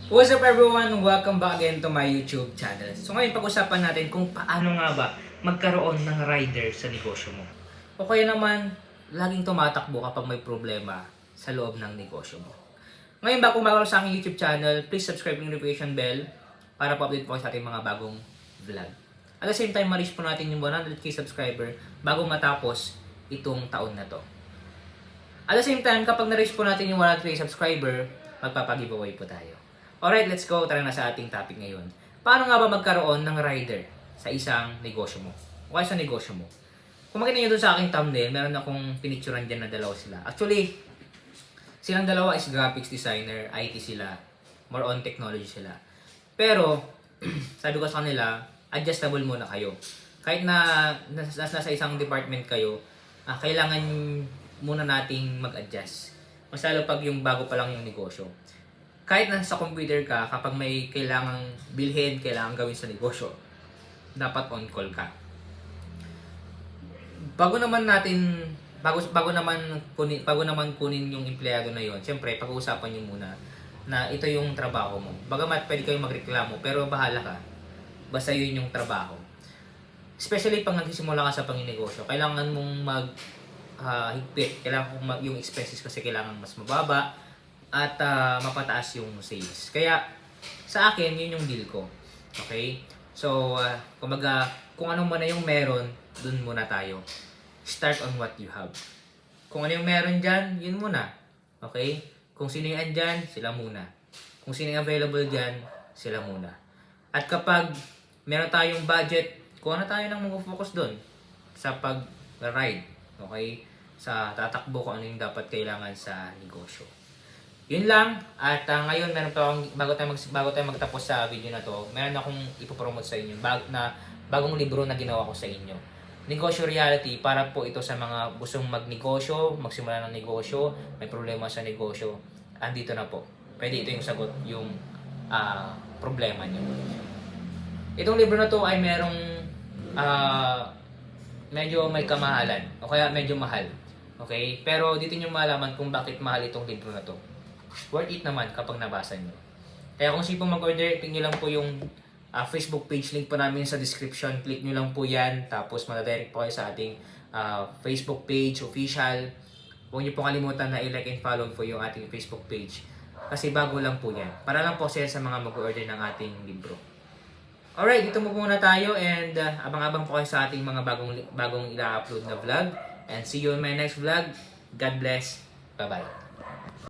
What's up everyone? Welcome back again to my YouTube channel. So ngayon pag-usapan natin kung paano nga ba magkaroon ng rider sa negosyo mo. O kaya naman, laging tumatakbo kapag may problema sa loob ng negosyo mo. Ngayon bago magawa sa aking YouTube channel, please subscribe yung notification bell para po-update po sa ating mga bagong vlog. At the same time, ma-reach po natin yung 100k subscriber bago matapos itong taon na to. At the same time, kapag na-reach po natin yung 100k subscriber, magpapag-giveaway po tayo. Alright, let's go. Tara na sa ating topic ngayon. Paano nga ba magkaroon ng rider sa isang negosyo mo? O kaya sa negosyo mo? Kung makita nyo doon sa aking thumbnail, meron akong pinicturan dyan na dalawa sila. Actually, silang dalawa is graphics designer, IT sila, more on technology sila. Pero, sabi ko sa kanila, adjustable muna kayo. Kahit na nasa isang department kayo, kailangan muna nating mag-adjust. Mas lalo pag yung bago pa lang yung negosyo. Kahit nasa computer ka, kapag may kailangang bilhin, kailangang gawin sa negosyo, dapat on call ka. Bago naman kunin yung empleyado na yon, siyempre pag-uusapan niyo muna na ito yung trabaho mo. Bagamat pwede kayong magreklamo, pero bahala ka. Basta yun yung trabaho. Especially pag nagsisimula ka sa panginegosyo, kailangan mong higpit. Kailangan yung expenses kasi kailangan mas mababa at mapataas yung sales. Kaya sa akin, yun yung deal ko. Okay? So, kumbaga, kung ano man na yung meron, dun muna tayo. Start on what you have. Kung ano yung meron dyan, yun muna. Okay? Kung sino yung andyan, sila muna. Kung sino yung available dyan, sila muna. At kapag meron tayong budget, kuha na tayo ng mag-focus dun sa pag-ride. Okay? Sa tatakbo kung ano yung dapat kailangan sa negosyo. Yun lang. At ngayon, meron pa akong, bago tayo magtapos sa video na to, meron akong ipopromote sa inyo bagong libro na ginawa ko sa inyo. Negosyo Reality, para po ito sa mga gustong magnegosyo, magsimula ng negosyo, may problema sa negosyo, andito na po. Pwede ito yung sagot, yung problema nyo. Itong libro na to ay merong medyo may kamahalan, o kaya medyo mahal. Okay? Pero dito nyo malaman kung bakit mahal itong libro na to. Worth it naman kapag nabasa nyo. Kaya kung sino mag-order, click nyo lang po yung Facebook page, link po namin sa description. Click nyo lang po yan. Tapos madadirect po kayo sa ating Facebook page, official. Huwag nyo po kalimutan na i-like and follow po yung ating Facebook page. Kasi bago lang po yan. Para lang po sa mga mag-order ng ating libro. Alright, dito muna tayo and abang-abang po kayo sa ating mga bagong ila-upload na vlog. And see you in my next vlog. God bless. Bye-bye.